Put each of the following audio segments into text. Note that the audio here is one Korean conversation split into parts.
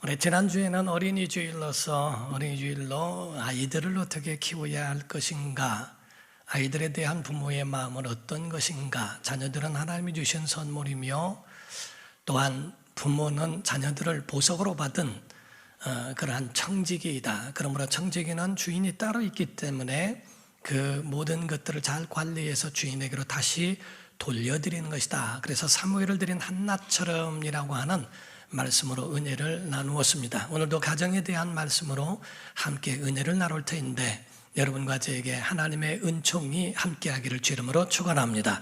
우리 지난주에는 어린이주일로 아이들을 어떻게 키워야 할 것인가, 아이들에 대한 부모의 마음은 어떤 것인가, 자녀들은 하나님이 주신 선물이며 또한 부모는 자녀들을 보석으로 받은 그러한 청지기이다. 그러므로 청지기는 주인이 따로 있기 때문에 그 모든 것들을 잘 관리해서 주인에게로 다시 돌려드리는 것이다. 그래서 사무엘을 드린 한나처럼이라고 하는 말씀으로 은혜를 나누었습니다. 오늘도 가정에 대한 말씀으로 함께 은혜를 나눌 터인데 여러분과 저에게 하나님의 은총이 함께하기를 주 이름으로 축원합니다.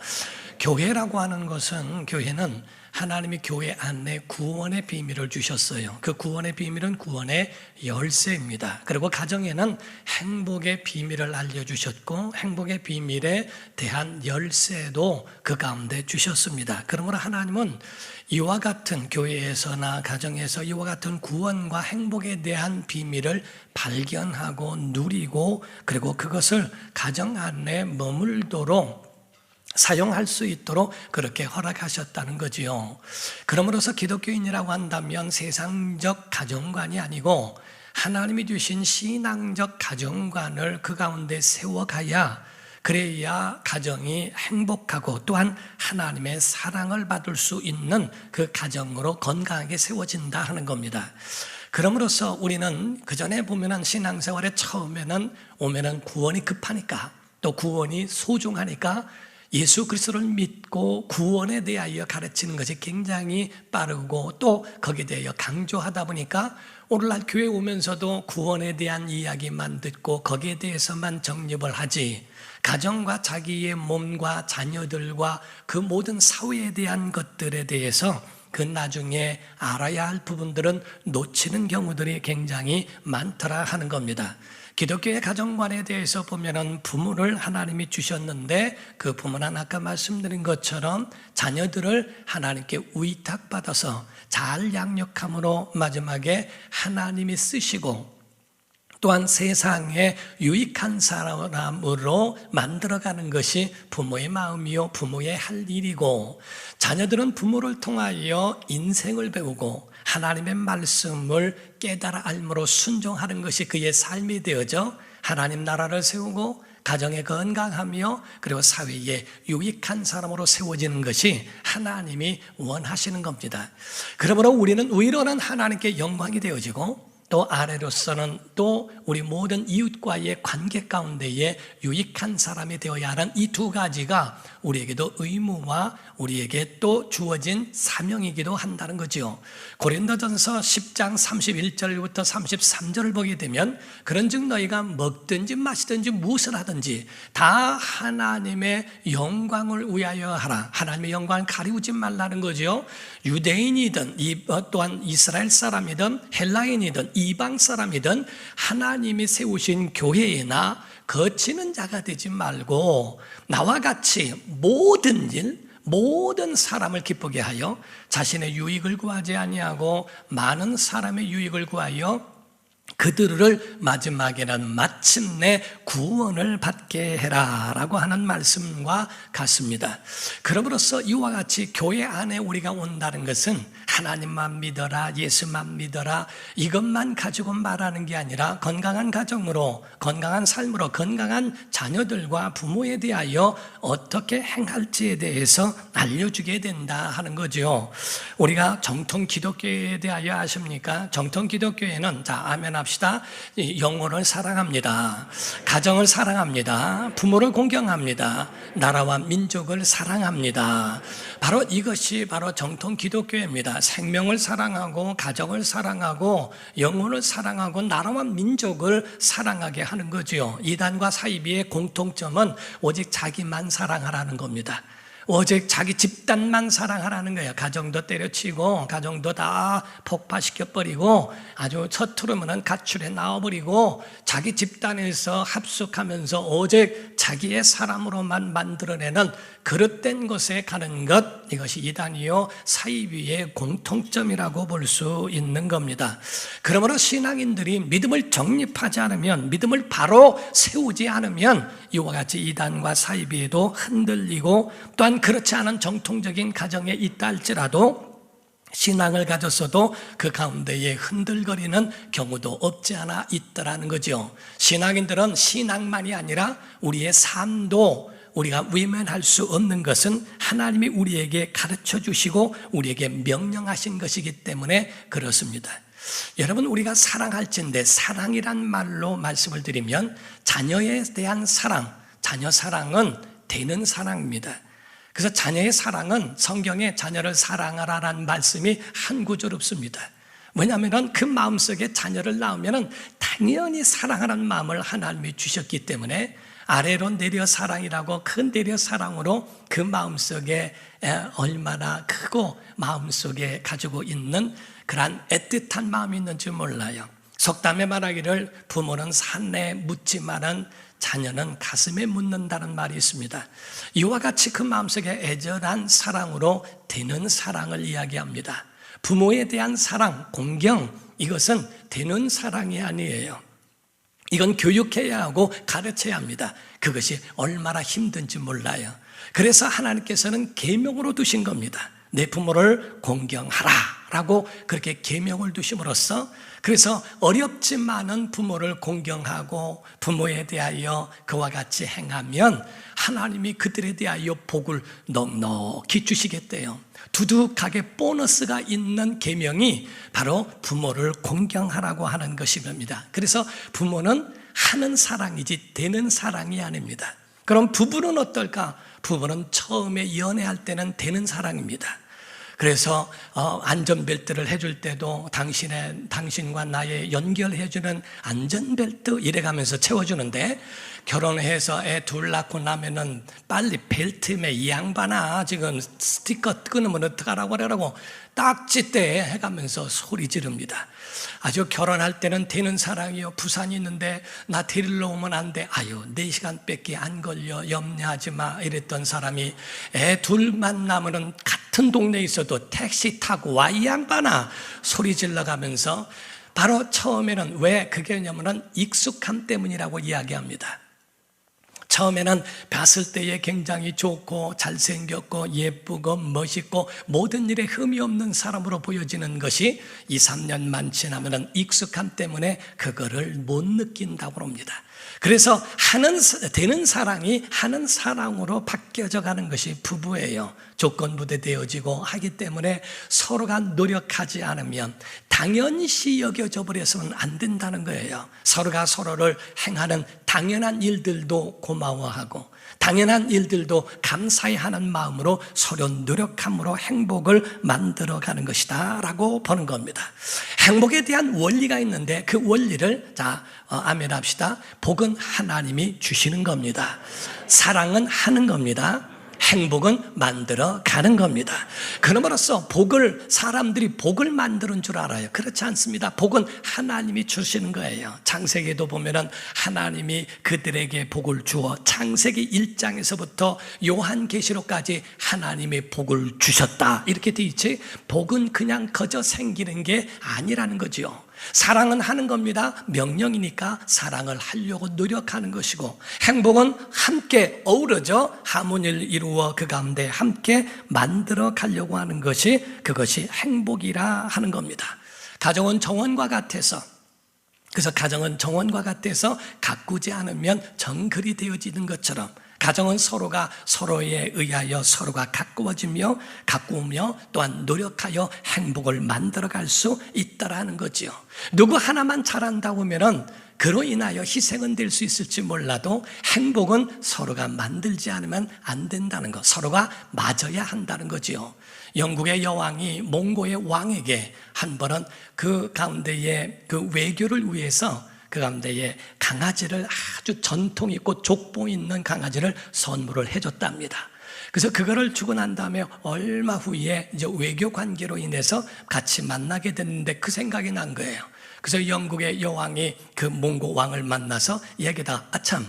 교회라고 하는 것은, 교회는 하나님이 교회 안에 구원의 비밀을 주셨어요. 그 구원의 비밀은 구원의 열쇠입니다. 그리고 가정에는 행복의 비밀을 알려주셨고 행복의 비밀에 대한 열쇠도 그 가운데 주셨습니다. 그러므로 하나님은 이와 같은 교회에서나 가정에서 이와 같은 구원과 행복에 대한 비밀을 발견하고 누리고 그리고 그것을 가정 안에 머물도록 사용할 수 있도록 그렇게 허락하셨다는 거지요. 그러므로서 기독교인이라고 한다면 세상적 가정관이 아니고 하나님이 주신 신앙적 가정관을 그 가운데 세워가야, 그래야 가정이 행복하고 또한 하나님의 사랑을 받을 수 있는 그 가정으로 건강하게 세워진다 하는 겁니다. 그러므로서 우리는 그전에 보면은 신앙생활에 처음에는 오면은 구원이 급하니까, 또 구원이 소중하니까 예수 그리스도를 믿고 구원에 대하여 가르치는 것이 굉장히 빠르고 또 거기에 대하여 강조하다 보니까 오늘날 교회 오면서도 구원에 대한 이야기만 듣고 거기에 대해서만 정립을 하지, 가정과 자기의 몸과 자녀들과 그 모든 사회에 대한 것들에 대해서 그 나중에 알아야 할 부분들은 놓치는 경우들이 굉장히 많더라 하는 겁니다. 기독교의 가정관에 대해서 보면은 부모를 하나님이 주셨는데 그 부모는 아까 말씀드린 것처럼 자녀들을 하나님께 위탁받아서 잘 양육함으로 마지막에 하나님이 쓰시고 또한 세상에 유익한 사람으로 만들어가는 것이 부모의 마음이요 부모의 할 일이고, 자녀들은 부모를 통하여 인생을 배우고 하나님의 말씀을 깨달아 알므로 순종하는 것이 그의 삶이 되어져 하나님 나라를 세우고 가정에 건강하며 그리고 사회에 유익한 사람으로 세워지는 것이 하나님이 원하시는 겁니다. 그러므로 우리는 위로는 하나님께 영광이 되어지고 또 아래로서는 또 우리 모든 이웃과의 관계 가운데에 유익한 사람이 되어야 하는 이 두 가지가 우리에게도 의무와 우리에게 또 주어진 사명이기도 한다는 거죠. 고린도전서 10장 31절부터 33절을 보게 되면 그런즉 너희가 먹든지 마시든지 무엇을 하든지 다 하나님의 영광을 위하여 하라. 하나님의 영광을 가리우지 말라는 거죠. 유대인이든 또한 이스라엘 사람이든 헬라인이든 이방 사람이든 하나님이 세우신 교회에나 거치는 자가 되지 말고 나와 같이 모든 일, 모든 사람을 기쁘게 하여 자신의 유익을 구하지 아니하고 많은 사람의 유익을 구하여 그들을 마지막에는 마침내 구원을 받게 해라 라고 하는 말씀과 같습니다. 그럼으로써 이와 같이 교회 안에 우리가 온다는 것은 하나님만 믿어라, 예수만 믿어라 이것만 가지고 말하는 게 아니라 건강한 가정으로, 건강한 삶으로, 건강한 자녀들과 부모에 대하여 어떻게 행할지에 대해서 알려주게 된다 하는 거죠. 우리가 정통 기독교에 대하여 아십니까? 정통 기독교에는, 자 아멘 합시다, 영혼을 사랑합니다, 가정을 사랑합니다, 부모를 공경합니다, 나라와 민족을 사랑합니다. 바로 이것이 바로 정통 기독교입니다. 생명을 사랑하고 가정을 사랑하고 영혼을 사랑하고 나라와 민족을 사랑하게 하는 거죠. 이단과 사이비의 공통점은 오직 자기만 사랑하라는 겁니다. 오직 자기 집단만 사랑하라는 거예요. 가정도 때려치고 가정도 다 폭파시켜버리고 아주 서투르면 가출해 나와버리고 자기 집단에서 합숙하면서 오직 자기의 사람으로만 만들어내는 그릇된 곳에 가는 것, 이것이 이단이요 사이비의 공통점이라고 볼 수 있는 겁니다. 그러므로 신앙인들이 믿음을 정립하지 않으면, 믿음을 바로 세우지 않으면 이와 같이 이단과 사이비에도 흔들리고 또한 그렇지 않은 정통적인 가정에 있다 할지라도 신앙을 가졌어도 그 가운데에 흔들거리는 경우도 없지 않아 있더라는 거죠. 신앙인들은 신앙만이 아니라 우리의 삶도 우리가 외면할 수 없는 것은 하나님이 우리에게 가르쳐 주시고 우리에게 명령하신 것이기 때문에 그렇습니다. 여러분, 우리가 사랑할진대, 사랑이란 말로 말씀을 드리면 자녀에 대한 사랑, 자녀 사랑은 되는 사랑입니다. 그래서 자녀의 사랑은 성경에 자녀를 사랑하라라는 말씀이 한 구절 없습니다. 왜냐하면 그 마음속에 자녀를 낳으면 당연히 사랑하라는 마음을 하나님이 주셨기 때문에 아래로 내려 사랑이라고 큰 내려 사랑으로 그 마음속에 얼마나 크고 마음속에 가지고 있는 그러한 애틋한 마음이 있는지 몰라요. 속담에 말하기를 부모는 산내에 묻지만은 자녀는 가슴에 묻는다는 말이 있습니다. 이와 같이 그 마음속에 애절한 사랑으로 되는 사랑을 이야기합니다. 부모에 대한 사랑, 공경, 이것은 되는 사랑이 아니에요. 이건 교육해야 하고 가르쳐야 합니다. 그것이 얼마나 힘든지 몰라요. 그래서 하나님께서는 계명으로 두신 겁니다. 내 부모를 공경하라 라고 그렇게 계명을 두심으로써, 그래서 어렵지만은 부모를 공경하고 부모에 대하여 그와 같이 행하면 하나님이 그들에 대하여 복을 넉넉히 주시겠대요. 두둑하게 보너스가 있는 계명이 바로 부모를 공경하라고 하는 것인 겁니다. 그래서 부모는 하는 사랑이지 되는 사랑이 아닙니다. 그럼 부부는 어떨까? 부부는 처음에 연애할 때는 되는 사랑입니다. 그래서 안전벨트를 해줄 때도 당신과 나의 연결해주는 안전벨트 이래가면서 채워주는데, 결혼해서 애 둘 낳고 나면은 빨리 벨트에 이 양반아 지금 스티커 끊으면 어떡하라고 그러라고 딱지 때 해가면서 소리 지릅니다. 아주 결혼할 때는 되는 사랑이요, 부산이 있는데 나 데리러 오면 안 돼, 아유 4시간밖에 안 걸려, 염려하지 마 이랬던 사람이 애 둘 만나면은 같은 동네에 있어도 택시 타고 와 이 양반아 소리 질러가면서, 바로 처음에는 왜 그게냐면은 익숙함 때문이라고 이야기합니다. 처음에는 봤을 때에 굉장히 좋고 잘생겼고 예쁘고 멋있고 모든 일에 흠이 없는 사람으로 보여지는 것이 2, 3년만 지나면 익숙함 때문에 그거를 못 느낀다고 합니다. 그래서 되는 사랑이 하는 사랑으로 바뀌어져 가는 것이 부부예요. 조건부대 되어지고 하기 때문에 서로가 노력하지 않으면 당연시 여겨져 버려서는 안 된다는 거예요. 서로가 서로를 행하는 당연한 일들도 고마워하고 당연한 일들도 감사히 하는 마음으로 서로 노력함으로 행복을 만들어가는 것이다 라고 보는 겁니다. 행복에 대한 원리가 있는데 그 원리를 아멘 합시다. 복은 하나님이 주시는 겁니다. 사랑은 하는 겁니다. 행복은 만들어 가는 겁니다. 그러므로써 사람들이 복을 만드는 줄 알아요. 그렇지 않습니다. 복은 하나님이 주시는 거예요. 창세기에도 보면은 하나님이 그들에게 복을 주어 창세기 1장에서부터 요한계시록까지 하나님의 복을 주셨다 이렇게 돼 있지, 복은 그냥 거저 생기는 게 아니라는 거지요. 사랑은 하는 겁니다. 명령이니까 사랑을 하려고 노력하는 것이고, 행복은 함께 어우러져 하모니를 이루어 그 가운데 함께 만들어 가려고 하는 것이, 그것이 행복이라 하는 겁니다. 가정은 정원과 같아서, 그래서 가정은 정원과 같아서 가꾸지 않으면 정글이 되어지는 것처럼 가정은 서로가 서로에 의하여 서로가 가꾸어지며 또한 노력하여 행복을 만들어갈 수 있다라는 거지요. 누구 하나만 잘한다고 하면은 그로 인하여 희생은 될 수 있을지 몰라도 행복은 서로가 만들지 않으면 안 된다는 것, 서로가 맞아야 한다는 거지요. 영국의 여왕이 몽고의 왕에게 한 번은 그 가운데에 그 외교를 위해서 그 가운데에 강아지를, 아주 전통 있고 족보 있는 강아지를 선물을 해줬답니다. 그래서 그거를 주고 난 다음에 얼마 후에 이제 외교 관계로 인해서 같이 만나게 됐는데 그 생각이 난 거예요. 그래서 영국의 여왕이 그 몽고 왕을 만나서 얘기다, 아참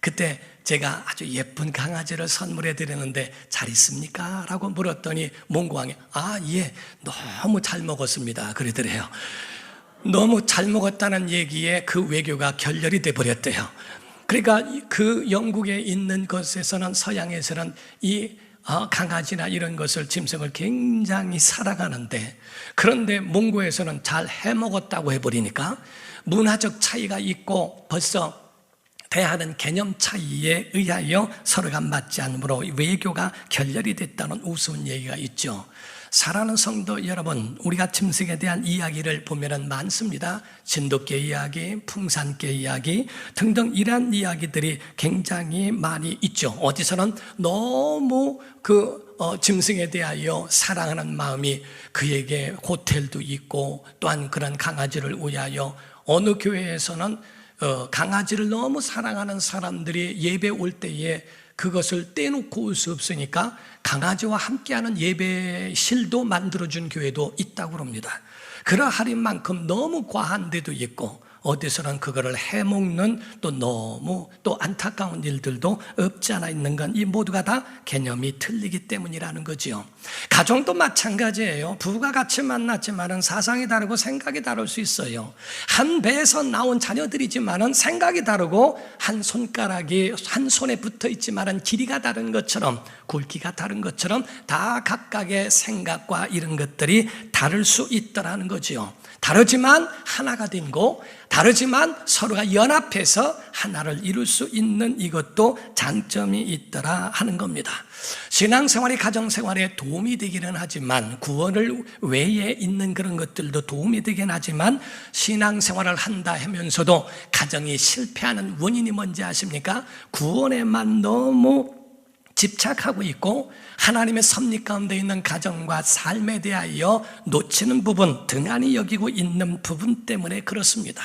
그때 제가 아주 예쁜 강아지를 선물해 드렸는데 잘 있습니까? 라고 물었더니 몽고 왕이 예, 너무 잘 먹었습니다 그러더래요. 너무 잘 먹었다는 얘기에 그 외교가 결렬이 돼버렸대요. 그러니까 그 영국에 있는 곳에서는, 서양에서는 이 강아지나 이런 것을 짐승을 굉장히 사랑하는데, 그런데 몽고에서는 잘 해먹었다고 해버리니까 문화적 차이가 있고 벌써 대하는 개념 차이에 의하여 서로가 맞지 않으므로 외교가 결렬이 됐다는 우스운 얘기가 있죠. 사랑하는 성도 여러분, 우리가 짐승에 대한 이야기를 보면은 많습니다. 진돗개 이야기, 풍산개 이야기 등등 이러한 이야기들이 굉장히 많이 있죠. 어디서는 너무 짐승에 대하여 사랑하는 마음이, 그에게 호텔도 있고 또한 그런 강아지를 위하여, 어느 교회에서는 강아지를 너무 사랑하는 사람들이 예배 올 때에 그것을 떼놓고 올 수 없으니까 강아지와 함께하는 예배실도 만들어준 교회도 있다고 합니다. 그러할 만큼 너무 과한 데도 있고, 어디서는 그거를 해먹는 또 너무 또 안타까운 일들도 없지 않아 있는 건 이 모두가 다 개념이 틀리기 때문이라는 거지요. 가정도 마찬가지예요. 부부가 같이 만났지만은 사상이 다르고 생각이 다를 수 있어요. 한 배에서 나온 자녀들이지만은 생각이 다르고, 한 손가락이 한 손에 붙어 있지만은 길이가 다른 것처럼, 굵기가 다른 것처럼 다 각각의 생각과 이런 것들이 다를 수 있더라는 거지요. 다르지만 하나가 된 거, 다르지만 서로가 연합해서 하나를 이룰 수 있는 이것도 장점이 있더라 하는 겁니다. 신앙생활이 가정생활에 도움이 되기는 하지만, 구원을 외에 있는 그런 것들도 도움이 되긴 하지만, 신앙생활을 한다 하면서도 가정이 실패하는 원인이 뭔지 아십니까? 구원에만 너무 집착하고 있고 하나님의 섭리 가운데 있는 가정과 삶에 대하여 놓치는 부분, 등한히 여기고 있는 부분 때문에 그렇습니다.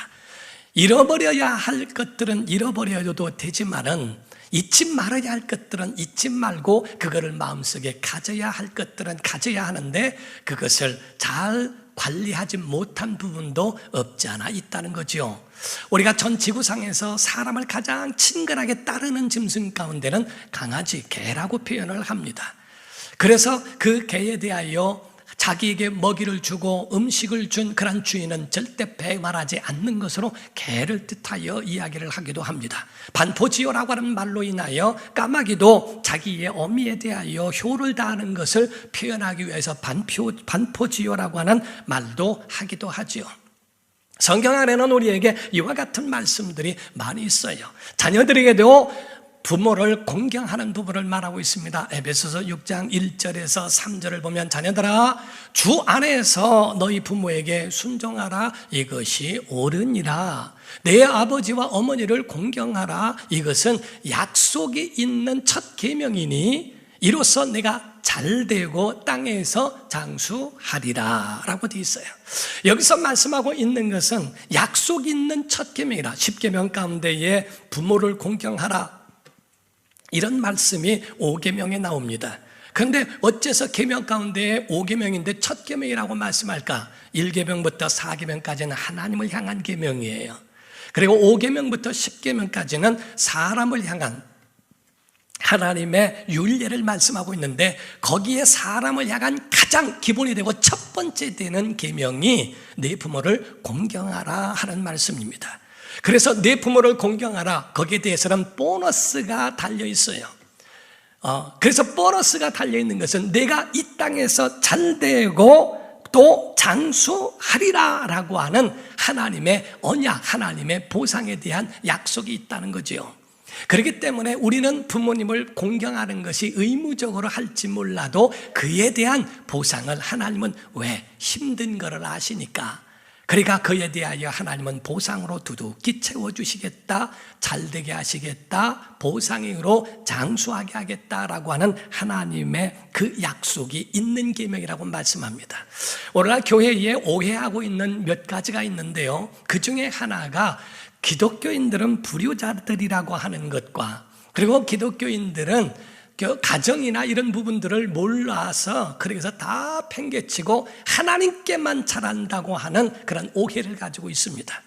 잃어버려야 할 것들은 잃어버려도 되지만은 잊지 말아야 할 것들은 잊지 말고 그거를 마음속에 가져야 할 것들은 가져야 하는데, 그것을 잘 관리하지 못한 부분도 없지 않아 있다는 거죠. 우리가 전 지구상에서 사람을 가장 친근하게 따르는 짐승 가운데는 강아지, 개라고 표현을 합니다. 그래서 그 개에 대하여 자기에게 먹이를 주고 음식을 준 그런 주인은 절대 배말하지 않는 것으로 개를 뜻하여 이야기를 하기도 합니다. 반포지효라고 하는 말로 인하여 까마귀도 자기의 어미에 대하여 효를 다하는 것을 표현하기 위해서 반포지효라고 하는 말도 하기도 하지요. 성경 안에는 우리에게 이와 같은 말씀들이 많이 있어요. 자녀들에게도 부모를 공경하는 부분을 말하고 있습니다. 에베소서 6장 1절에서 3절을 보면, 자녀들아 주 안에서 너희 부모에게 순종하라, 이것이 옳으니라. 내 아버지와 어머니를 공경하라, 이것은 약속이 있는 첫 계명이니 이로써 내가 잘되고 땅에서 장수하리라 라고 되어 있어요. 여기서 말씀하고 있는 것은 약속 있는 첫 계명이라. 10계명 가운데에 부모를 공경하라, 이런 말씀이 5계명에 나옵니다. 그런데 어째서 계명 가운데 5계명인데 첫 계명이라고 말씀할까? 1계명부터 4계명까지는 하나님을 향한 계명이에요. 그리고 5계명부터 10계명까지는 사람을 향한 하나님의 율례를 말씀하고 있는데, 거기에 사람을 향한 가장 기본이 되고 첫 번째 되는 계명이 내 부모를 공경하라 하는 말씀입니다. 그래서 내 부모를 공경하라, 거기에 대해서는 보너스가 달려 있어요. 그래서 보너스가 달려 있는 것은 내가 이 땅에서 잘되고 또 장수하리라 라고 하는 하나님의 언약, 하나님의 보상에 대한 약속이 있다는 거죠. 그렇기 때문에 우리는 부모님을 공경하는 것이 의무적으로 할지 몰라도 그에 대한 보상을 하나님은, 왜? 힘든 것을 아시니까. 그러니까 그에 대하여 하나님은 보상으로 두둑히 채워주시겠다, 잘되게 하시겠다, 보상으로 장수하게 하겠다라고 하는 하나님의 그 약속이 있는 계명이라고 말씀합니다. 오늘날 교회에 오해하고 있는 몇 가지가 있는데요, 그 중에 하나가 기독교인들은 불효자들이라고 하는 것과, 그리고 기독교인들은 가정이나 이런 부분들을 몰라서 그래서 다 팽개치고 하나님께만 잘한다고 하는 그런 오해를 가지고 있습니다.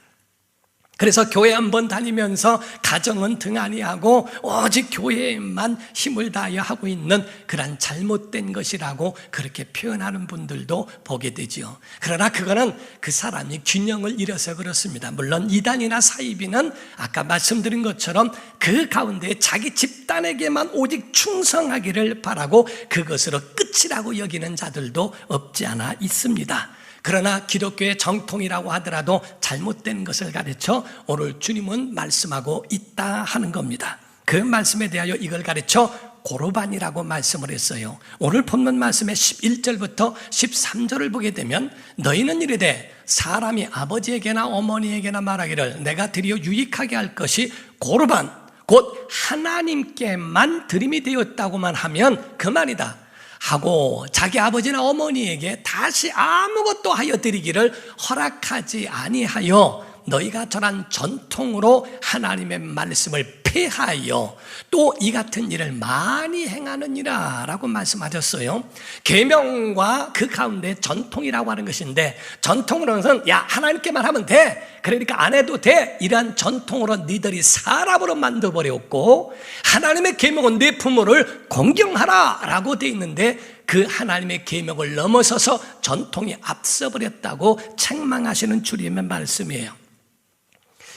그래서 교회 한번 다니면서 가정은 등한히하고 오직 교회에만 힘을 다하여 하고 있는 그런 잘못된 것이라고 그렇게 표현하는 분들도 보게 되죠. 그러나 그거는 그 사람이 균형을 잃어서 그렇습니다. 물론 이단이나 사이비는 아까 말씀드린 것처럼 그 가운데 자기 집단에게만 오직 충성하기를 바라고 그것으로 끝이라고 여기는 자들도 없지 않아 있습니다. 그러나 기독교의 정통이라고 하더라도 잘못된 것을 가르쳐 오늘 주님은 말씀하고 있다 하는 겁니다. 그 말씀에 대하여 이걸 가르쳐 고르반이라고 말씀을 했어요. 오늘 본문 말씀의 11절부터 13절을 보게 되면 너희는 이르되 사람이 아버지에게나 어머니에게나 말하기를 내가 드리어 유익하게 할 것이 고르반 곧 하나님께만 드림이 되었다고만 하면 그만이다 하고 자기 아버지나 어머니에게 다시 아무것도 하여 드리기를 허락하지 아니하여 너희가 전한 전통으로 하나님의 말씀을 폐하여 또 이 같은 일을 많이 행하느니라 라고 말씀하셨어요. 계명과 그 가운데 전통이라고 하는 것인데, 전통으로는 야 하나님께만 하면 돼, 그러니까 안 해도 돼, 이러한 전통으로 너희들이 사람으로 만들어버렸고, 하나님의 계명은 네 부모를 공경하라 라고 되어 있는데 그 하나님의 계명을 넘어서서 전통이 앞서버렸다고 책망하시는 주님의 말씀이에요.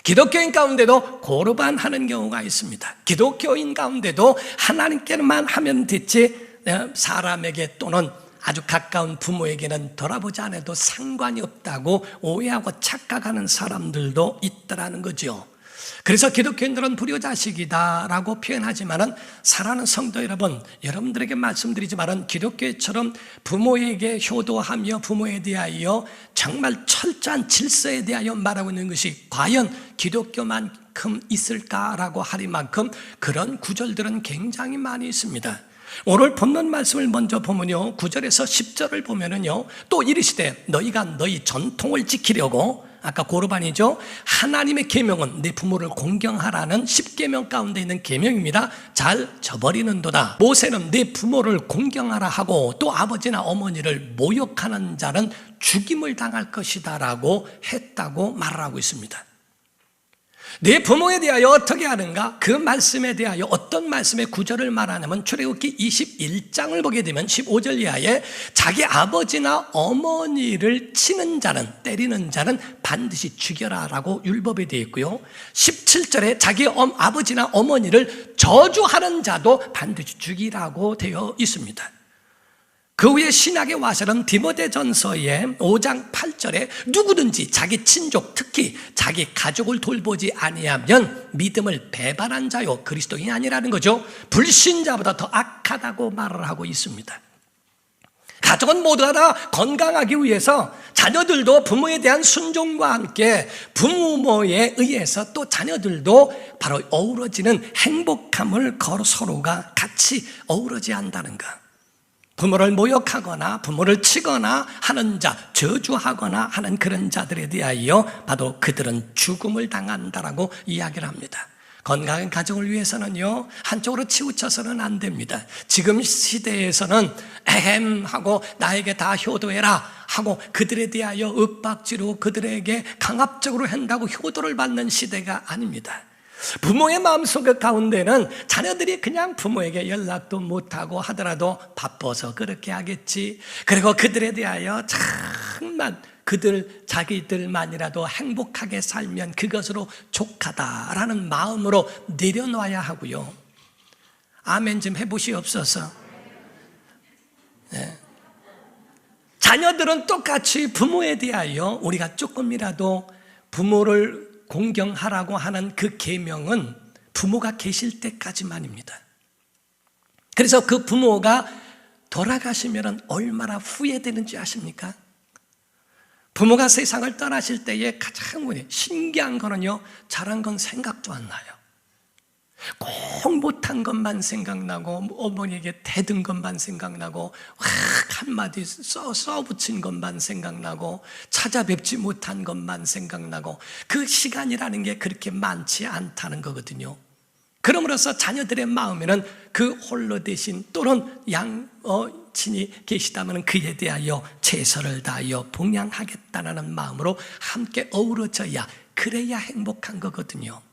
기독교인 가운데도 고르반 하는 경우가 있습니다. 기독교인 가운데도 하나님께만 하면 됐지 사람에게 또는 아주 가까운 부모에게는 돌아보지 않아도 상관이 없다고 오해하고 착각하는 사람들도 있다라는 거죠. 그래서 기독교인들은 불효자식이다라고 표현하지만은 사랑하는 성도 여러분, 여러분들에게 말씀드리지만은 기독교처럼 부모에게 효도하며 부모에 대하여 정말 철저한 질서에 대하여 말하고 있는 것이 과연 기독교만큼 있을까라고 하리만큼 그런 구절들은 굉장히 많이 있습니다. 오늘 본문 말씀을 먼저 보면요, 9절에서 10절을 보면은요, 또 이르시되 너희가 너희 전통을 지키려고, 아까 고르반이죠, 하나님의 계명은 내 부모를 공경하라는 10계명 가운데 있는 계명입니다. 잘 저버리는도다. 모세는 내 부모를 공경하라 하고 또 아버지나 어머니를 모욕하는 자는 죽임을 당할 것이다 라고 했다고 말을 하고 있습니다. 내 부모에 대하여 어떻게 하는가? 그 말씀에 대하여 어떤 말씀의 구절을 말하냐면 출애굽기 21장을 보게 되면 15절 이하에 자기 아버지나 어머니를 치는 자는, 때리는 자는 반드시 죽여라 라고 율법에 되어 있고요, 17절에 자기 아버지나 어머니를 저주하는 자도 반드시 죽이라고 되어 있습니다. 그 후에 신약의 와서는 디모데전서의 5장 8절에 누구든지 자기 친족, 특히 자기 가족을 돌보지 아니하면 믿음을 배반한 자요, 그리스도인이 아니라는 거죠. 불신자보다 더 악하다고 말을 하고 있습니다. 가족은 모두가 다 건강하기 위해서 자녀들도 부모에 대한 순종과 함께 부모에 의해서 또 자녀들도 바로 어우러지는 행복함을 서로가 같이 어우러져야 한다는 것. 부모를 모욕하거나 부모를 치거나 하는 자, 저주하거나 하는 그런 자들에 대하여 바로 그들은 죽음을 당한다라고 이야기를 합니다. 건강한 가정을 위해서는요, 한쪽으로 치우쳐서는 안 됩니다. 지금 시대에서는 하고 나에게 다 효도해라 하고 그들에 대하여 윽박지로 그들에게 강압적으로 한다고 효도를 받는 시대가 아닙니다. 부모의 마음속 가운데는 자녀들이 그냥 부모에게 연락도 못하고 하더라도 바빠서 그렇게 하겠지, 그리고 그들에 대하여 정말 자기들만이라도 행복하게 살면 그것으로 족하다라는 마음으로 내려놔야 하고요. 아멘 좀 해보시옵소서. 네. 자녀들은 똑같이 부모에 대하여 우리가 조금이라도 부모를 공경하라고 하는 그 계명은 부모가 계실 때까지만입니다. 그래서 그 부모가 돌아가시면 얼마나 후회되는지 아십니까? 부모가 세상을 떠나실 때에 가장 신기한 거는요, 잘한 건 생각도 안 나요. 꼭 못한 것만 생각나고, 어머니에게 대든 것만 생각나고, 한마디 써붙인 것만 생각나고, 찾아뵙지 못한 것만 생각나고, 그 시간이라는 게 그렇게 많지 않다는 거거든요. 그러므로서 자녀들의 마음에는 그 홀로 대신 또는 친이 계시다면 그에 대하여 최선을 다하여 봉양하겠다는 마음으로 함께 어우러져야 그 그래야 행복한 거거든요.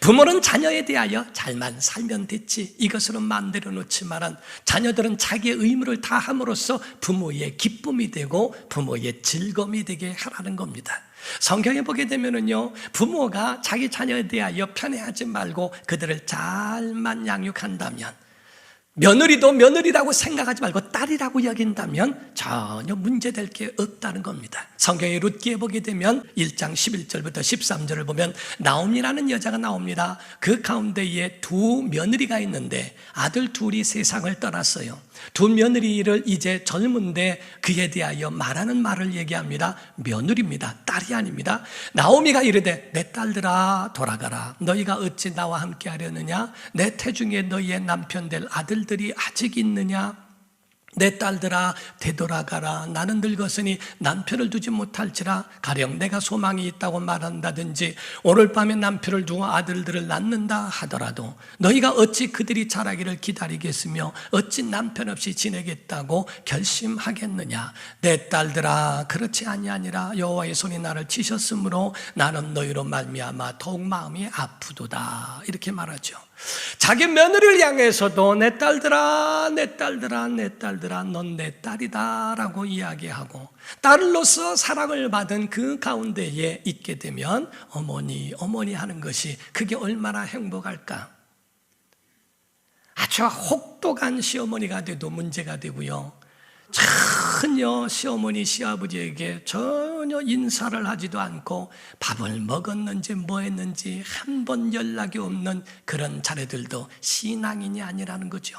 부모는 자녀에 대하여 잘만 살면 됐지 이것으로 만들어 놓지만은 자녀들은 자기의 의무를 다함으로써 부모의 기쁨이 되고 부모의 즐거움이 되게 하라는 겁니다. 성경에 보게 되면은요, 부모가 자기 자녀에 대하여 편애하지 말고 그들을 잘만 양육한다면, 며느리도 며느리라고 생각하지 말고 딸이라고 여긴다면 전혀 문제될 게 없다는 겁니다. 성경의 룻기에 보게 되면 1장 11절부터 13절을 보면 나옴이라는 여자가 나옵니다. 그 가운데에 두 며느리가 있는데 아들 둘이 세상을 떠났어요. 두 며느리를 이제 젊은데 그에 대하여 말하는 말을 얘기합니다. 며느리입니다. 딸이 아닙니다. 나오미가 이르되 내 딸들아 돌아가라. 너희가 어찌 나와 함께 하려느냐? 내 태중에 너희의 남편 될 아들들이 아직 있느냐? 내 딸들아 되돌아가라. 나는 늙었으니 남편을 두지 못할지라. 가령 내가 소망이 있다고 말한다든지 오늘 밤에 남편을 두고 아들들을 낳는다 하더라도 너희가 어찌 그들이 자라기를 기다리겠으며 어찌 남편 없이 지내겠다고 결심하겠느냐? 내 딸들아 그렇지 아니하니라. 여호와의 손이 나를 치셨으므로 나는 너희로 말미암아 더욱 마음이 아프도다. 이렇게 말하죠. 자기 며느리를 향해서도 내 딸들아 내 딸들아 내 딸들아 넌 내 딸이다 라고 이야기하고, 딸로서 사랑을 받은 그 가운데에 있게 되면 어머니 어머니 하는 것이 그게 얼마나 행복할까. 아주 혹독한 시어머니가 돼도 문제가 되고요, 전혀 시어머니 시아버지에게 전혀 인사를 하지도 않고 밥을 먹었는지 뭐 했는지 한 번 연락이 없는 그런 자녀들도 신앙인이 아니라는 거죠.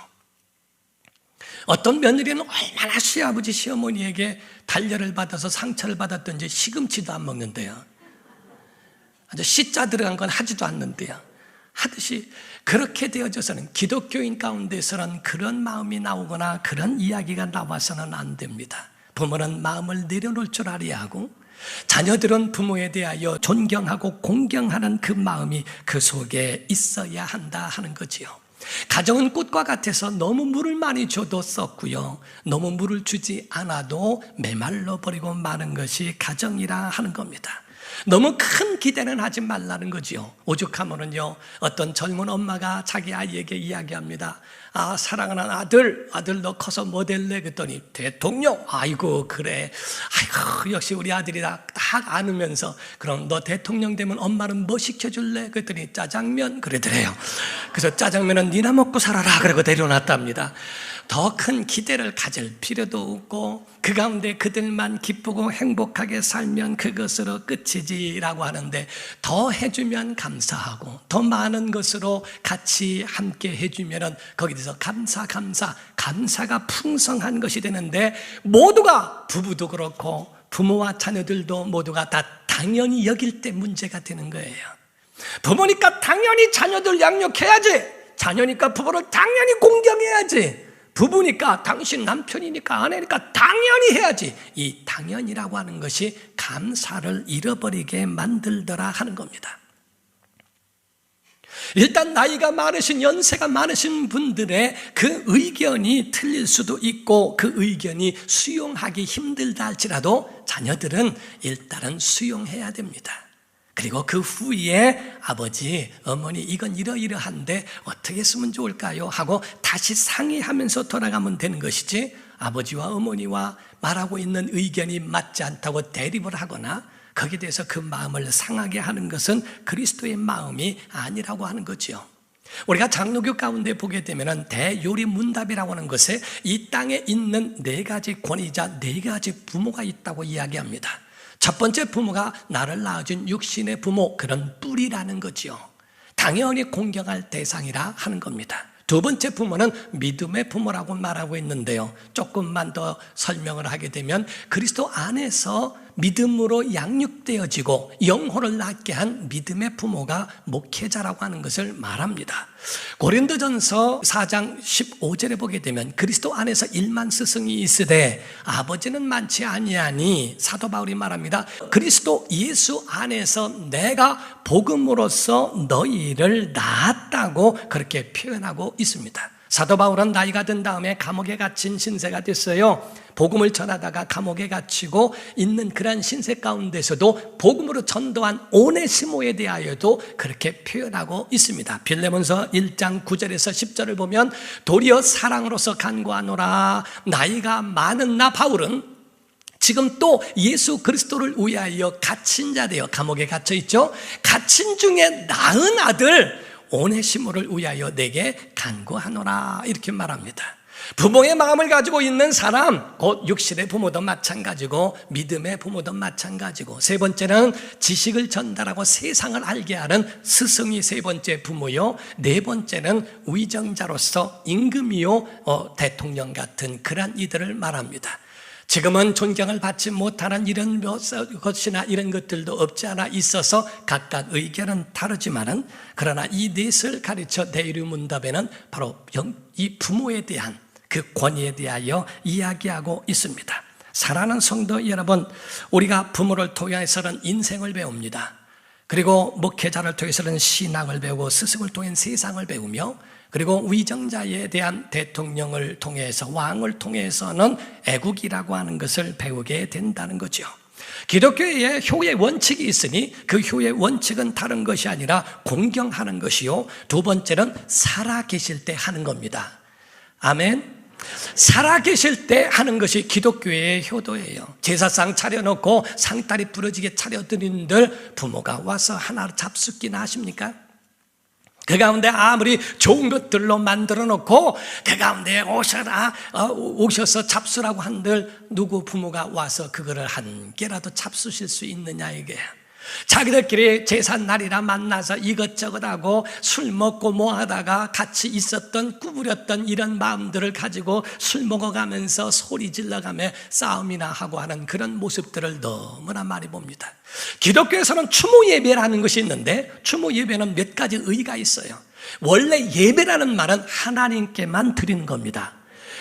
어떤 며느리는 얼마나 시아버지 시어머니에게 단련을 받아서 상처를 받았던지 시금치도 안 먹는데요, 아주 씨자 들어간 건 하지도 않는데요, 하듯이 그렇게 되어져서는 기독교인 가운데서는 그런 마음이 나오거나 그런 이야기가 나와서는 안 됩니다. 부모는 마음을 내려놓을 줄 알아야 하고 자녀들은 부모에 대하여 존경하고 공경하는 그 마음이 그 속에 있어야 한다 하는 거지요. 가정은 꽃과 같아서 너무 물을 많이 줘도 썩고요, 너무 물을 주지 않아도 메말라 버리고 마는 것이 가정이라 하는 겁니다. 너무 큰 기대는 하지 말라는 거지요. 오죽하면은요, 어떤 젊은 엄마가 자기 아이에게 이야기합니다. 아, 사랑하는 아들 너 커서 뭐 될래? 그랬더니 대통령. 아이고 그래, 아이고 역시 우리 아들이다 딱 안으면서, 그럼 너 대통령 되면 엄마는 뭐 시켜줄래? 그랬더니 짜장면. 그러더래요. 그래서 짜장면은 니나 먹고 살아라 그러고 데려놨답니다. 더 큰 기대를 가질 필요도 없고 그 가운데 그들만 기쁘고 행복하게 살면 그것으로 끝이지라고 하는데, 더 해주면 감사하고 더 많은 것으로 같이 함께 해주면 거기에 대해서 감사가 풍성한 것이 되는데, 모두가 부부도 그렇고 부모와 자녀들도 모두가 다 당연히 여길 때 문제가 되는 거예요. 부모니까 당연히 자녀들 양육해야지, 자녀니까 부모를 당연히 공경해야지, 부부니까 당신 남편이니까 아내니까 당연히 해야지, 이 당연이라고 하는 것이 감사를 잃어버리게 만들더라 하는 겁니다. 일단 나이가 많으신, 연세가 많으신 분들의 그 의견이 틀릴 수도 있고 그 의견이 수용하기 힘들다 할지라도 자녀들은 일단은 수용해야 됩니다. 그리고 그 후에 아버지, 어머니 이건 이러이러한데 어떻게 했으면 좋을까요? 하고 다시 상의하면서 돌아가면 되는 것이지, 아버지와 어머니와 말하고 있는 의견이 맞지 않다고 대립을 하거나 거기에 대해서 그 마음을 상하게 하는 것은 그리스도의 마음이 아니라고 하는 거죠. 우리가 장로교 가운데 보게 되면 대요리문답이라고 하는 것에 이 땅에 있는 4가지 권위자, 4가지 부모가 있다고 이야기합니다. 첫 번째 부모가 나를 낳아준 육신의 부모, 그런 뿌리라는 거지요. 당연히 공경할 대상이라 하는 겁니다. 두 번째 부모는 믿음의 부모라고 말하고 있는데요, 조금만 더 설명을 하게 되면 그리스도 안에서 믿음으로 양육되어지고 영혼을 낳게 한 믿음의 부모가 목회자라고 하는 것을 말합니다. 고린도전서 4장 15절에 보게 되면 그리스도 안에서 1만 스승이 있으되 아버지는 많지 아니하니, 사도 바울이 말합니다. 그리스도 예수 안에서 내가 복음으로써 너희를 낳았다고 그렇게 표현하고 있습니다. 사도 바울은 나이가 든 다음에 감옥에 갇힌 신세가 됐어요. 복음을 전하다가 감옥에 갇히고 있는 그러한 신세 가운데서도 복음으로 전도한 오네시모에 대하여도 그렇게 표현하고 있습니다. 빌레몬서 1장 9절에서 10절을 보면 도리어 사랑으로서 간구하노라. 나이가 많은 나 바울은 지금 또 예수 그리스도를 위하여 갇힌 자되어 감옥에 갇혀 있죠. 갇힌 중에 낳은 아들 오네시모를 위하여 내게 간구하노라 이렇게 말합니다. 부모의 마음을 가지고 있는 사람, 곧 육신의 부모도 마찬가지고 믿음의 부모도 마찬가지고, 세 번째는 지식을 전달하고 세상을 알게 하는 스승이 세 번째 부모요, 네 번째는 위정자로서 임금이요 대통령 같은 그런 이들을 말합니다. 지금은 존경을 받지 못하는 이런 것이나 이런 것들도 없지 않아 있어서 각각 의견은 다르지만은, 그러나 이 넷을 가르쳐 대의문답에는 바로 이 부모에 대한 그 권위에 대하여 이야기하고 있습니다. 사랑하는 성도 여러분, 우리가 부모를 통해서는 인생을 배웁니다. 그리고 목회자를 통해서는 신앙을 배우고, 스승을 통해 세상을 배우며, 그리고 위정자에 대한 대통령을 통해서, 왕을 통해서는 애국이라고 하는 것을 배우게 된다는 거죠. 기독교에 효의 원칙이 있으니 그 효의 원칙은 다른 것이 아니라 공경하는 것이요, 두 번째는 살아계실 때 하는 겁니다. 아멘. 살아계실 때 하는 것이 기독교의 효도예요. 제사상 차려놓고 상다리 부러지게 차려드린들 부모가 와서 하나 잡숫기나 하십니까? 그 가운데 아무리 좋은 것들로 만들어 놓고 그 가운데 오셔서 잡수라고 한들 누구 부모가 와서 그거를 한 개라도 잡수실 수 있느냐 이게. 자기들끼리 제삿날이라 만나서 이것저것 하고 술 먹고 뭐 하다가 같이 있었던 구부렸던 이런 마음들을 가지고 술 먹어가면서 소리 질러가며 싸움이나 하고 하는 그런 모습들을 너무나 많이 봅니다. 기독교에서는 추모 예배라는 것이 있는데, 추모 예배는 몇 가지 의의가 있어요. 원래 예배라는 말은 하나님께만 드리는 겁니다.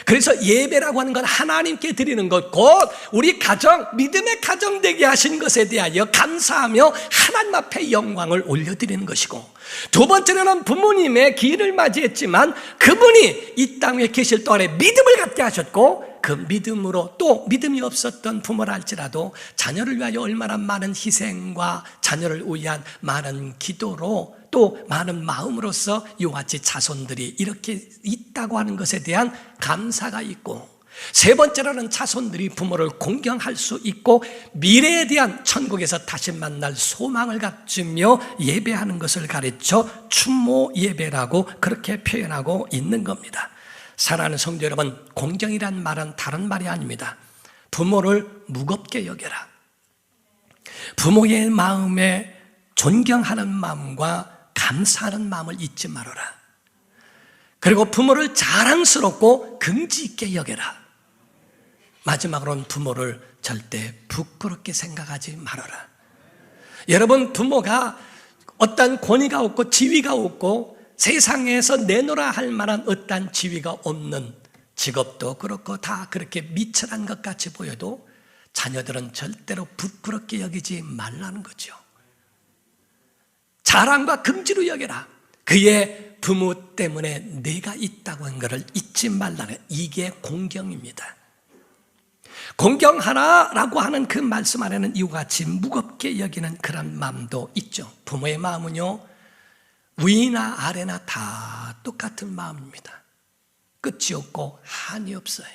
그래서 예배라고 하는 건 하나님께 드리는 것, 곧 우리 가정, 믿음의 가정 되게 하신 것에 대하여 감사하며 하나님 앞에 영광을 올려드리는 것이고, 두 번째로는 부모님의 기일을 맞이했지만 그분이 이 땅에 계실 동안에 믿음을 갖게 하셨고, 그 믿음으로 또 믿음이 없었던 부모라 할지라도 자녀를 위하여 얼마나 많은 희생과 자녀를 위한 많은 기도로 또 많은 마음으로서 이와 같이 자손들이 이렇게 있다고 하는 것에 대한 감사가 있고, 세 번째로는 자손들이 부모를 공경할 수 있고 미래에 대한 천국에서 다시 만날 소망을 갖추며 예배하는 것을 가르쳐 추모 예배라고 그렇게 표현하고 있는 겁니다. 사랑하는 성도 여러분, 공경이란 말은 다른 말이 아닙니다. 부모를 무겁게 여겨라. 부모의 마음에 존경하는 마음과 감사하는 마음을 잊지 말아라. 그리고 부모를 자랑스럽고 긍지 있게 여겨라. 마지막으로는 부모를 절대 부끄럽게 생각하지 말아라. 여러분, 부모가 어떤 권위가 없고 지위가 없고 세상에서 내놓으라 할 만한 어떤 지위가 없는 직업도 그렇고 다 그렇게 미천한 것 같이 보여도 자녀들은 절대로 부끄럽게 여기지 말라는 거죠. 자랑과 긍지로 여겨라. 그의 부모 때문에 내가 있다고 한 것을 잊지 말라는, 이게 공경입니다. 공경하라라고 하는 그 말씀 안에는 이와 같이 무겁게 여기는 그런 마음도 있죠. 부모의 마음은요, 위나 아래나 다 똑같은 마음입니다. 끝이 없고 한이 없어요.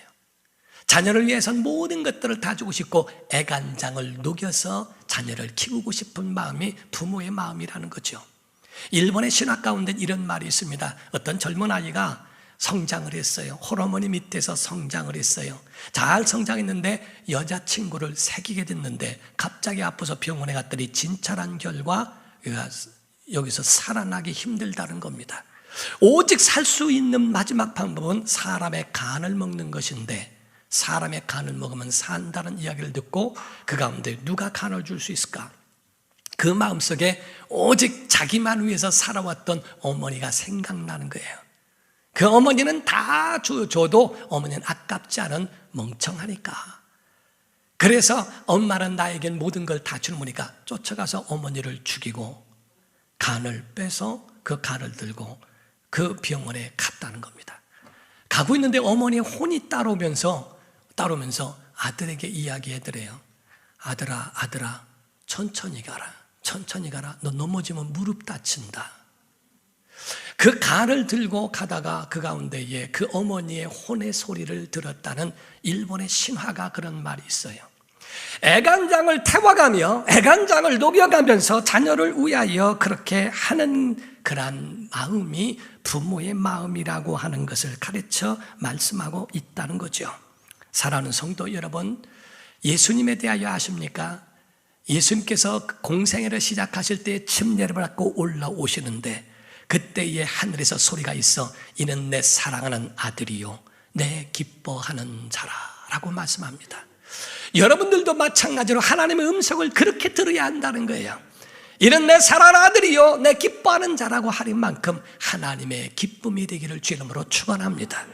자녀를 위해서는 모든 것들을 다 주고 싶고 애간장을 녹여서 자녀를 키우고 싶은 마음이 부모의 마음이라는 거죠. 일본의 신화 가운데 이런 말이 있습니다. 어떤 젊은 아이가 성장을 했어요. 홀어머니 밑에서 성장을 했어요. 잘 성장했는데 여자친구를 사귀게 됐는데 갑자기 아파서 병원에 갔더니 진찰한 결과 여기서 살아나기 힘들다는 겁니다. 오직 살 수 있는 마지막 방법은 사람의 간을 먹는 것인데, 사람의 간을 먹으면 산다는 이야기를 듣고 그 가운데 누가 간을 줄 수 있을까? 그 마음속에 오직 자기만 위해서 살아왔던 어머니가 생각나는 거예요. 그 어머니는 다 줘도 어머니는 아깝지 않은 멍청하니까. 그래서 엄마는 나에겐 모든 걸 다 주는 거니까 쫓아가서 어머니를 죽이고 간을 빼서 그 간을 들고 그 병원에 갔다는 겁니다. 가고 있는데 어머니의 혼이 따라오면서 아들에게 이야기해드려요. 아들아, 천천히 가라. 너 넘어지면 무릎 다친다. 그 칼을 들고 가다가 그 가운데에 그 어머니의 혼의 소리를 들었다는 일본의 신화가 그런 말이 있어요. 애간장을 태워가며 애간장을 녹여가면서 자녀를 위하여 그렇게 하는 그런 마음이 부모의 마음이라고 하는 것을 가르쳐 말씀하고 있다는 거죠. 사랑하는 성도 여러분, 예수님에 대하여 아십니까? 예수님께서 공생애를 시작하실 때 침례를 받고 올라오시는데 그때에 하늘에서 소리가 있어 이는 내 사랑하는 아들이요 내 기뻐하는 자라라고 말씀합니다. 여러분들도 마찬가지로 하나님의 음성을 그렇게 들어야 한다는 거예요. 이는 내 사랑하는 아들이요 내 기뻐하는 자라고 하는 만큼 하나님의 기쁨이 되기를 주 이름으로 축원합니다.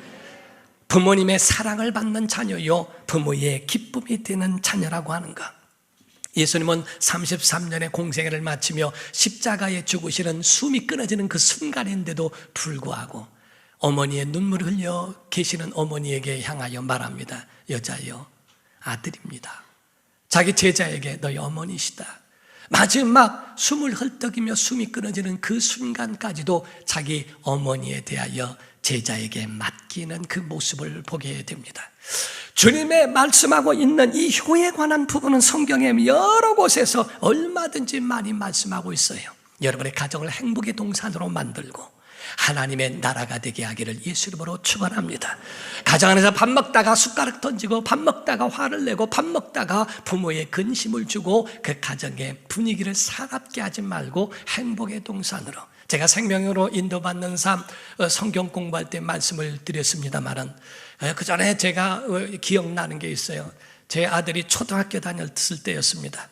부모님의 사랑을 받는 자녀요 부모의 기쁨이 되는 자녀라고 하는 것. 예수님은 33년의 공생애를 마치며 십자가에 죽으시는 숨이 끊어지는 그 순간인데도 불구하고 어머니의 눈물을 흘려 계시는 어머니에게 향하여 말합니다. 여자여 아들입니다. 자기 제자에게 너희 어머니시다. 마지막 숨을 헐떡이며 숨이 끊어지는 그 순간까지도 자기 어머니에 대하여 제자에게 맡기는 그 모습을 보게 됩니다. 주님의 말씀하고 있는 이 효에 관한 부분은 성경의 여러 곳에서 얼마든지 많이 말씀하고 있어요. 여러분의 가정을 행복의 동산으로 만들고 하나님의 나라가 되게 하기를 예수 이름으로 축원합니다. 가정 안에서 밥 먹다가 숟가락 던지고 밥 먹다가 화를 내고 밥 먹다가 부모의 근심을 주고 그 가정의 분위기를 사납게 하지 말고 행복의 동산으로. 제가 생명으로 인도받는 삶 성경 공부할 때 말씀을 드렸습니다만은 그 전에 제가 기억나는 게 있어요. 제 아들이 초등학교 다녔을 때였습니다.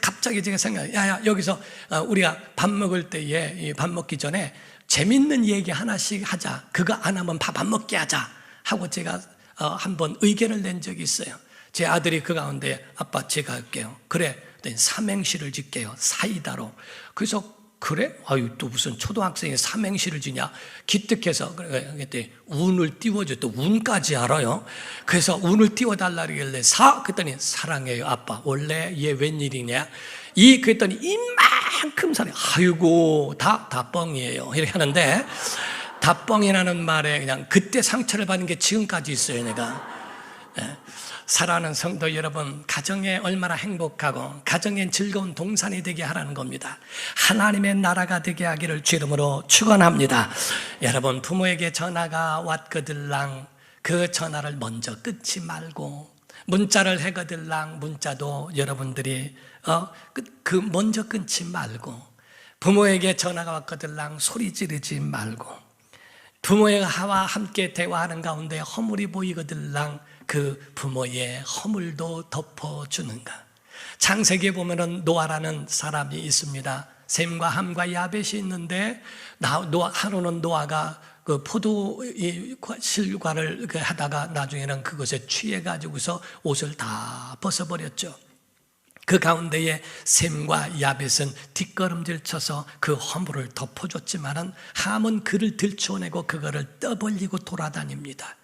갑자기 제가 생각해요. 여기서 우리가 밥 먹을 때에 밥 먹기 전에 재밌는 얘기 하나씩 하자. 그거 안 하면 밥 안 먹게 하자 하고 제가 한번 의견을 낸 적이 있어요. 제 아들이 그 가운데 아빠 제가 할게요. 그래. 삼행시를 짓게요. 사이다로. 그래서 그래? 또 무슨 초등학생이 삼행시를 지냐? 기특해서 그때 운을 띄워줘. 또 운까지 알아요. 그래서 운을 띄워달라 그러길래 그랬더니 사랑해요 아빠. 원래 얘 웬일이냐? 그랬더니 이만큼 사랑해. 아이고 다 뻥이에요. 이렇게 하는데 다 뻥이라는 말에 그냥 그때 상처를 받는 게 지금까지 있어요. 내가. 사랑하는 성도 여러분, 가정에 얼마나 행복하고 가정에 즐거운 동산이 되게 하라는 겁니다. 하나님의 나라가 되게 하기를 주 이름으로 축원합니다. 여러분, 부모에게 전화가 왔거들랑 그 전화를 먼저 끊지 말고, 문자를 해거들랑 문자도 여러분들이 먼저 끊지 말고, 부모에게 전화가 왔거들랑 소리 지르지 말고, 부모와 함께 대화하는 가운데 허물이 보이거들랑 그 부모의 허물도 덮어주는가. 창세기에 보면은 노아라는 사람이 있습니다. 셈과 함과 야벳이 있는데 하루는 노아가 그 포도 실과를 하다가 나중에는 그것에 취해가지고서 옷을 다 벗어버렸죠. 그 가운데에 셈과 야벳은 뒷걸음질 쳐서 그 허물을 덮어줬지만은 함은 그를 들춰내고 그거를 떠벌리고 돌아다닙니다.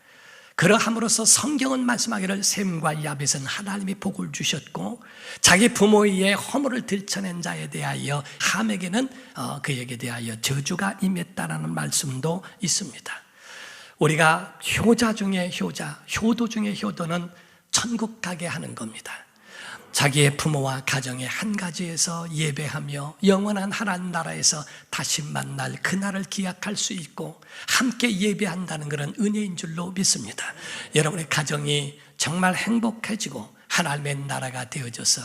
그러함으로써 성경은 말씀하기를 셈과 야벳은 하나님이 복을 주셨고 자기 부모의 허물을 들춰낸 자에 대하여 함에게는 그에게 대하여 저주가 임했다라는 말씀도 있습니다. 우리가 효자 중에 효자, 효도 중에 효도는 천국 가게 하는 겁니다. 자기의 부모와 가정의 한 가지에서 예배하며 영원한 하나님 나라에서 다시 만날 그날을 기약할 수 있고 함께 예배한다는 그런 은혜인 줄로 믿습니다. 여러분의 가정이 정말 행복해지고 하나님의 나라가 되어져서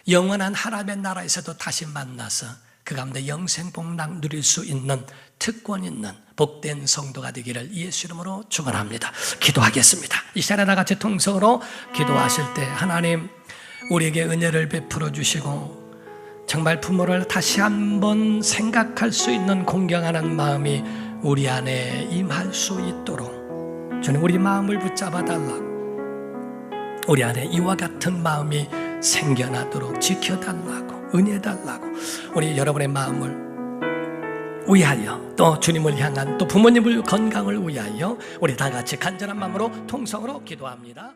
영원한 하나님의 나라에서도 다시 만나서 그 가운데 영생복락 누릴 수 있는 특권 있는 복된 성도가 되기를 예수 이름으로 축원합니다. 기도하겠습니다. 이 시간에 다 같이 통성으로 기도하실 때 하나님 우리에게 은혜를 베풀어 주시고 정말 부모를 다시 한번 생각할 수 있는 공경하는 마음이 우리 안에 임할 수 있도록 주님 우리 마음을 붙잡아 달라고 우리 안에 이와 같은 마음이 생겨나도록 지켜달라고 은혜 달라고 우리 여러분의 마음을 위하여, 또 주님을 향한, 또 부모님을 건강을 위하여 우리 다 같이 간절한 마음으로 통성으로 기도합니다.